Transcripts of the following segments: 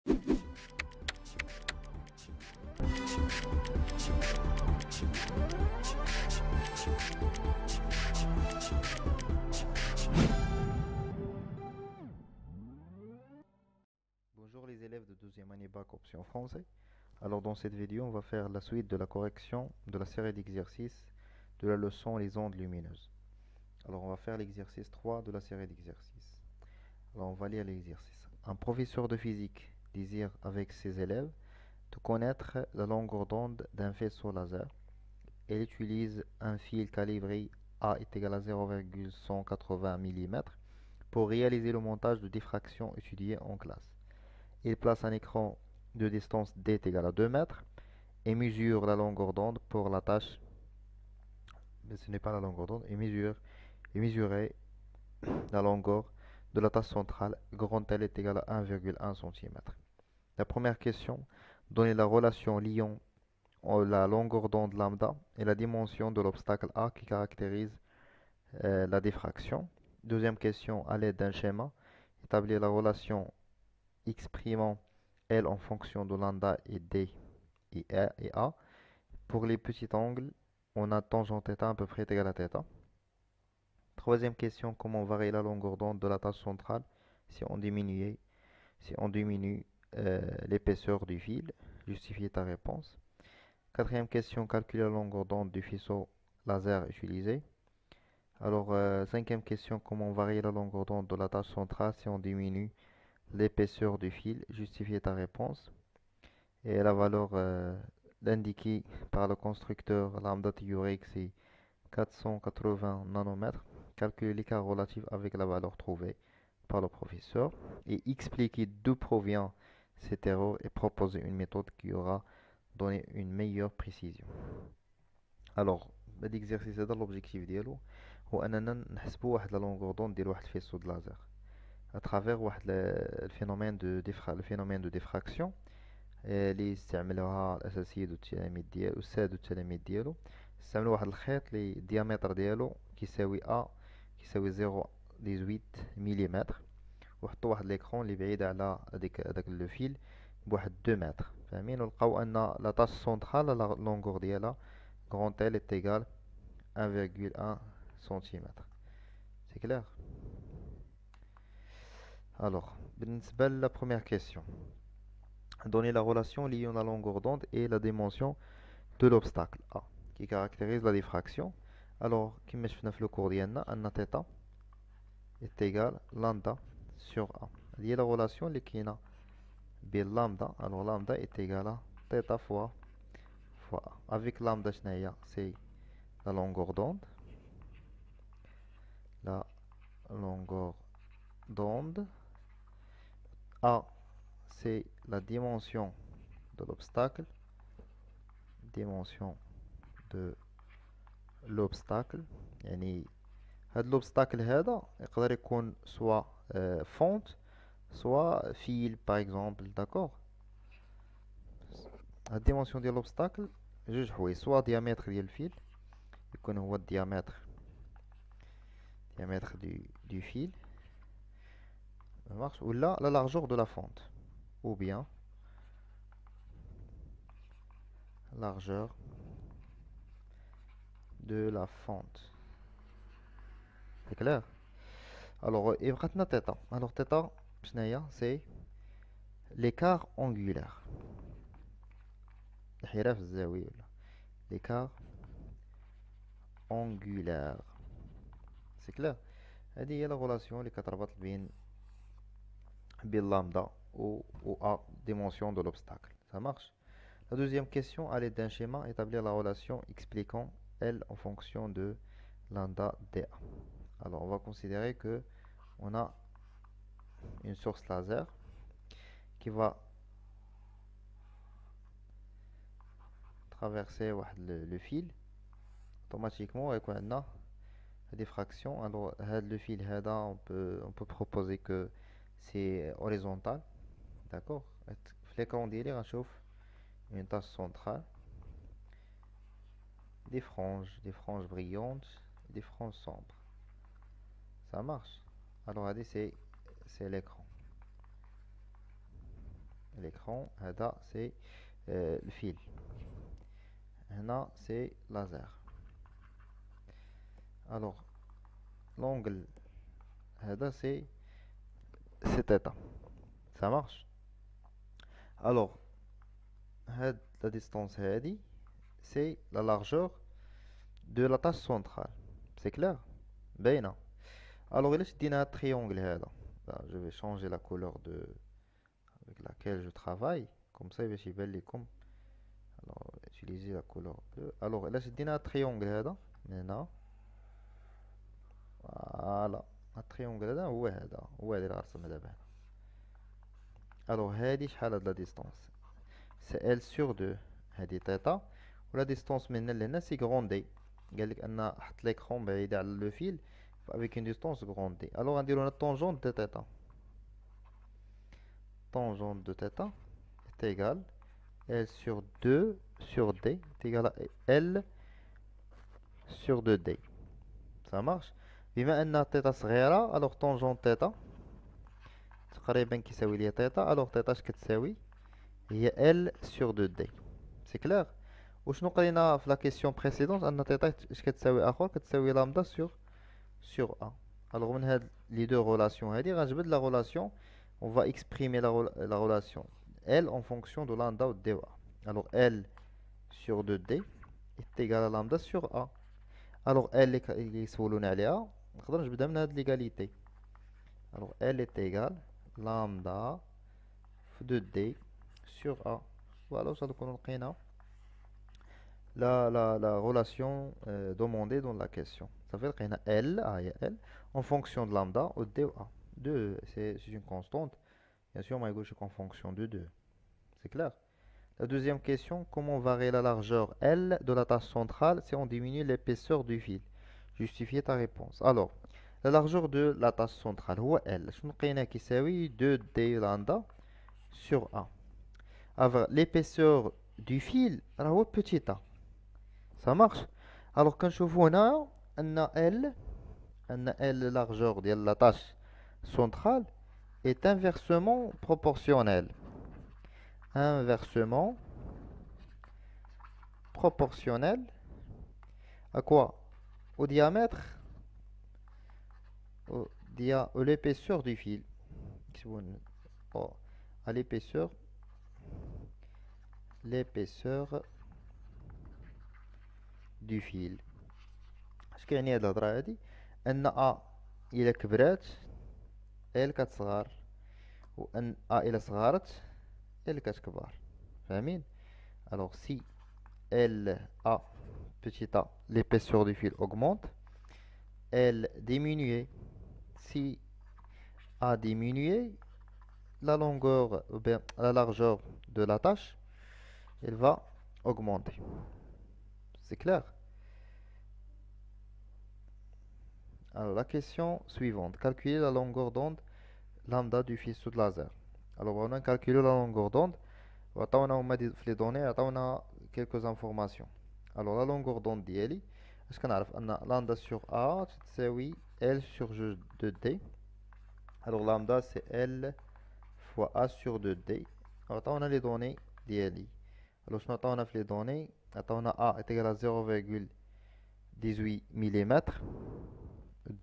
Bonjour les élèves de deuxième année bac option français. Alors dans cette vidéo, on va faire la suite de la correction de la série d'exercices de la leçon les ondes lumineuses. Alors on va faire l'exercice 3 de la série d'exercices. Alors on va lire l'exercice. Un professeur de physique désire avec ses élèves de connaître la longueur d'onde d'un faisceau laser. Il utilise un fil calibré A est égal à 0,180 mm pour réaliser le montage de diffraction étudié en classe. Il place un écran de distance D est égal à 2 mètres et mesure la longueur d'onde pour la tâche. Mais ce n'est pas la longueur d'onde. Et mesurer la longueur de la tâche centrale grand L est égal à 1,1 cm. La première question, donner la relation liant la longueur d'onde lambda et la dimension de l'obstacle A qui caractérise la diffraction. Deuxième question, à l'aide d'un schéma, établir la relation exprimant L en fonction de lambda et D et A. Pour les petits angles, on a tangente θ à peu près égal à θ. Troisième question, comment varier la longueur d'onde de la tâche centrale si on diminue l'épaisseur du fil. Justifier ta réponse. Quatrième question, calculer la longueur d'onde du faisceau laser utilisé. Alors, cinquième question, comment varier la longueur d'onde de la tâche centrale si on diminue l'épaisseur du fil. Justifier ta réponse. Et la valeur indiquée par le constructeur lambda théorique, c'est 480 nanomètres. Calculer l'écart relatif avec la valeur trouvée par le professeur et expliquer d'où provient cette erreur et proposer une méthode qui aura donné une meilleure précision. Alors, l'exercice هذا l'objectif ديالو هو اننا نحسبوا واحد لا لونغور دون ديال واحد الفيسو د لازر à travers واحد الفينومين دو ديفراكسيون اللي استعملوها الاساتذه والتلاميذ ديالو استعملوا واحد الخيط اللي الديامتر ديالو كيساوي كيساوي 0.18 ملم وحطوا واحد ليكرون اللي بعيد على هذاك لو فيل بواحد 2 متر فاهمين ولقاو ان لا طاش سونطرال لا لونغور ديالها grand L est égal 1,1 cm. C'est clair? Alors, بالنسبة la première question. Donner la relation liant la longueur d'onde et la dimension de l'obstacle A qui caractérise la diffraction. Alors, كما شفنا في le cours ديالنا أن θ est égal lambda sur A. هذه هي la relation اللي كاينة بين lambda. Alors, lambda est égal à θ fois A. Avec lambda شناهي c'est la longueur d'onde. La longueur d'onde. A, c'est la dimension de l'obstacle. Dimension de l'obstacle. يعني هذا l'obstacle هذا يقدر يكون soit fente, soit fil par exemple, d'accord. La dimension de l'obstacle جوج حوايج soit diamètre ديال الفيل يكون هو diamètre du fil marche ou là la largeur de la fente ou bien largeur de la fente. C'est clair? Alors il بقاتنا θ. Alors θ شناهي c'est l'écart angulaire الانحراف الزاوية ولا l'écart angulaire. C'est clair? هذه هي لا غولاسيون اللي كتربط بين lambda ou A dimension de l'obstacle. Ça marche? La deuxième question, à l'aide d'un schéma, établir la relation expliquant L en fonction de lambda dA. Alors, on va considérer que on a une source laser qui va traverser le fil. Automatiquement, avec une diffraction. Alors, le fil, on peut proposer que c'est horizontal. D'accord? L'écran d'élire, on chauffe une tache centrale, des franges brillantes, des franges sombres. Ça marche. Alors, c'est l'écran. l'écran. هذا c'est le fil. هنا c'est laser. Alors l'angle هذا c'est θ. Ça marche. Alors la distance هذه c'est la largeur de la tâche centrale. C'est clair? باينة. Alors إلا شدينا هاد triangle هذا, je vais changer la couleur avec laquelle je travaille, comme ça باش يبان لكم. Alors utiliser la couleur bleue. Alors إلا شدينا هاد triangle هذا من هنا, فوالا هاد triangle هذا هو اللي غنرسم دابا هنا. Alors هادي شحال هاد la distance? C'est L sur 2. هادي θ, ولا distance من هنا لهنا c'est grand D. قال لك ان حط l'écran بعيد على le fil avec une distance grande D. Alors غنديرو هنا tangente de θ. Tangente de θ est égale L sur 2 sur D est égal à L sur 2D. Ça marche. بما ان θ صغيرة, alors tangente θ تقريبا كيساوي ليا θ. alors θ اش كتساوي؟ هي L sur 2D. C'est clair. وشنو قرينا في لا كيسيون بريسيدونت ان θ اش كتساوي اخر؟ كتساوي لامدا sur A. Alors من هاد لي دو رولاسيون هادي غنجبد لا رولاسيون. On va exprimer la relation L en fonction de lambda ou de A. Alors L sur 2D est égal à lambda sur A. Alors L اللي سولونا عليها نقدر نجبدها من هاد l'égalité. Alors L est égal lambda في 2D sur A. Voilà, واش غنكونو لقينا la relation demandée dans la question. Ça fait qu'on a L, L, en fonction de lambda ou de A. 2, c'est une constante. Bien sûr, ma gauche en fonction de 2. C'est clair? La deuxième question, comment varie la largeur L de la tâche centrale si on diminue l'épaisseur du fil? Justifiez ta réponse. Alors, la largeur de la tâche centrale, où L? Je nous qui s'appelle 2D lambda sur A. Alors, l'épaisseur du fil, alors petit a. Ça marche. Alors quand je vois هنا أن L largeur de la tâche centrale est inversement proportionnelle. Inversement proportionnelle à quoi? Au diamètre, à l'épaisseur du fil. Oh, à l'épaisseur du fil. اش كيعني هاد الهضره هادي؟ ان ا الى كبرات ال كتصغر، وان ا الى صغرت ال كتكبر. فاهمين؟ alors si L a petit a, l'épaisseur du fil augmente. L diminué, si a diminué, la longueur ou bien la largeur de la tâche, elle va augmenter. C'est clair? Alors la question suivante, calculer la longueur d'onde lambda du faisceau de laser. Alors on a calculé la longueur d'onde, on a dit les données, on a quelques informations. Alors la longueur d'onde ديالي اش كنعرف ان lambda sur A تساوي L sur 2D. Alors lambda c'est L fois A sur 2D. Alors on a les données ديالي. Alors شنو عطاونا في les données؟ عطاونا A est égal à 0,18 mm,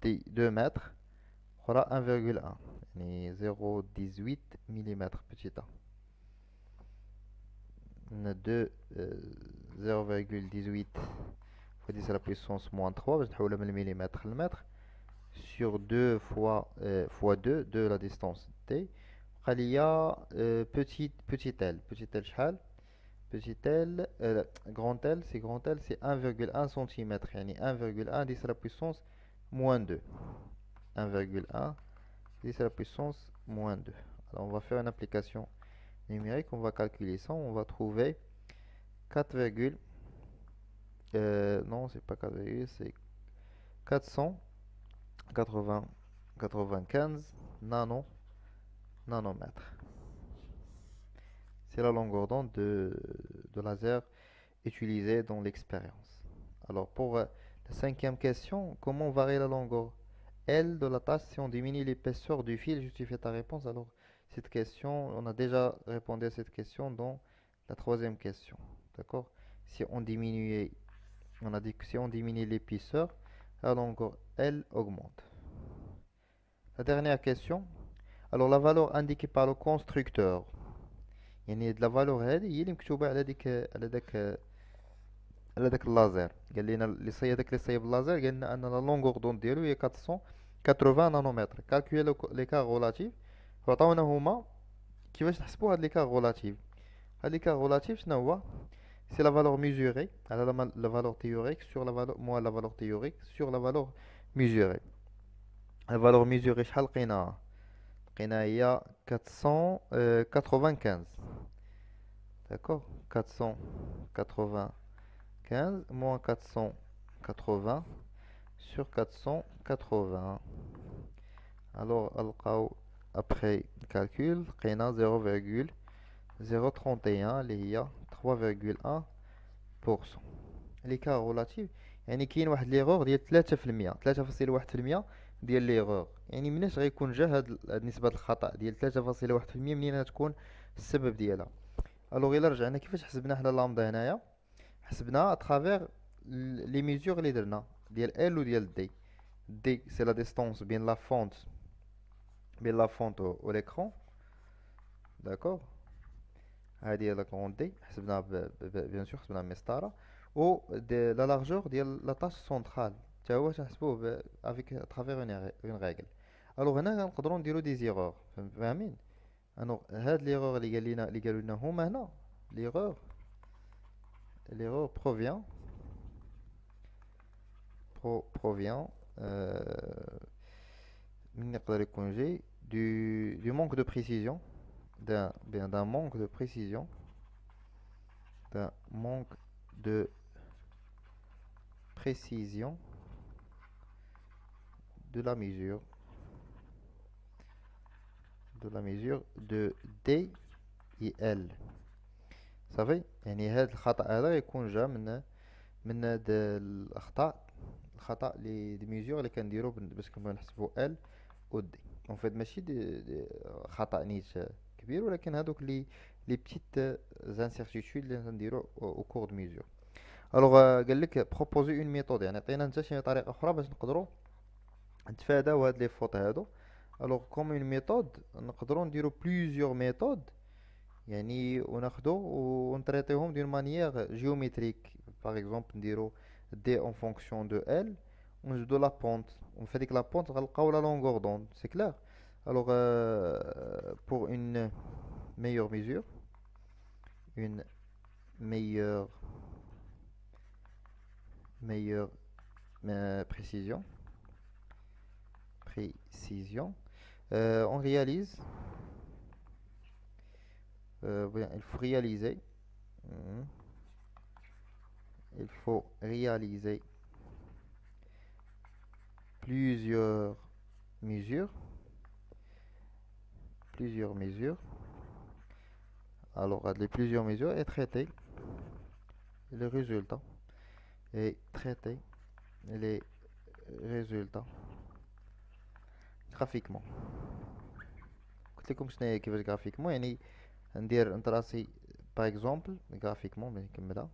D 2 mètres, voilà 1,1, يعني 0,18 mm petit a. On a 0,18 fois 10 à la puissance moins 3, باش نحولها من المليمتر للمتر, sur 2 fois 2 la distance t. قال لي petit l شحال؟ petit l grand L c'est 1,1 cm, يعني 1,1 10 à la puissance moins 2. 1,1 10 à la puissance moins 2. Alors on va faire une application numérique, on va calculer ça, on va trouver 4, non c'est pas 4, c'est 495 nanomètres. C'est la longueur d'onde de laser utilisée dans l'expérience. Alors pour la cinquième question, comment varie la longueur L de la tâche si on diminue l'épaisseur du fil? Justifie ta réponse. Alors cette question, on a déjà répondu à cette question dans la troisième question. D'accord? Si on diminuait, on a dit que si on diminue l'épaisseur, alors encore elle augmente. La dernière question. Alors la valeur indiquée par le constructeur. يعني هاد لا فالور هادي هي اللي مكتوبة على داك اللازر. قال لنا اللي صايب اللازر قال لنا ان لا لونغور دوند ديالو هي 480 نانومتر. كالكولي ليكار غولاتيف وعطاونا هما كيفاش نحسبوا هاد ليكار غولاتيف. هاد ليكار غولاتيف شنو هو؟ سي لا فالور ميزوري على لا فالور تيوريك سور لا فالور موان لا فالور تيوريك سور لا فالور ميزوري. لا فالور ميزوري شحال لقيناها؟ لقيناها هي 495. D'accord? 495 moins 480 sur 480. Alors, après calcul, لقينا 0,031 اللي هي 3,1%. l'écart relatif يعني كاين واحد ليغور ديال 3%، 3.1% ديال ليغور. يعني مناش غيكون جا هاد نسبة الخطأ ديال 3.1% منين غتكون السبب ديالها. الوغ الا رجعنا كيفاش حسبنا حنا لامدا هنايا، حسبناها اترافير لي ميزور اللي درنا ديال ال وديال دي. دي سي لا ديستونس بين لا فونت و ليكرون. داكوغ، هادي هي لا كون دي حسبناها بيان سور حسبناها مسطره. و لا لارجور ديال لا طاش سونترال تا هو تنحسبوه افيك اترافير اون ريغل. الوغ هنا غنقدروا نديرو دي زيرور، فاهمين؟ الوغ هاد ليغور اللي قالوا لنا هما هنا ليغور provient من يقدر يكون جاي du manque de précision d'un manque de précision d'un manque de précision de la mesure de D et L. صافي، يعني هذا الخطأ هذا يكون جا من هاد الخطأ لي ميزور اللي كنديرو باش كنا نحسبو ال و دي. اون فيت ماشي خطأ نيت كبير، ولكن هادوك لي بتيت زانسيرتيتود اللي نديرو او كور دو ميزور. الوغ قال لك بروبوزي اون ميثود، يعني عطينا انت شي طريقه اخرى باش نقدروا نتفاداو هاد لي فوت هادو. الوغ كوم اون ميثود نقدروا نديرو بليزيور ميثود، يعني وناخدو ونطريطيهم دون مانيير جيومتريك. باغ اكزومبل نديرو دي اون فونكسيون دو ال ونجبدو لا بونت، وفي هاديك لا بونت غنلقاو لا لونغور دوند. سي كلير؟ الوغ بور اون meilleure mesure, une meilleure précision, on réalise, bien, il faut réaliser, plusieurs mesures, alors les plusieurs mesures et traiter les résultats graphiquement. قلت لكم شنو هي كيفاش graphiquement، يعني نتراسي par exemple graphiquement باش نكملها.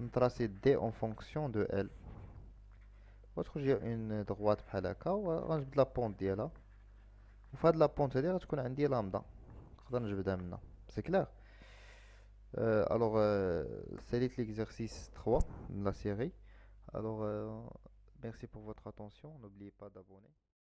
نتراسي دي en fonction de L وتخرج لي اون droite بحال هكا، وغنجبد لا بونت ديالها، وفي هاد لا بونت هادي غتكون عندي لامدا نقدر نجبدها منها. سي كلير؟ alors c'est l'exercice 3 de la série. Alors merci pour votre attention, n'oubliez pas d'abonner.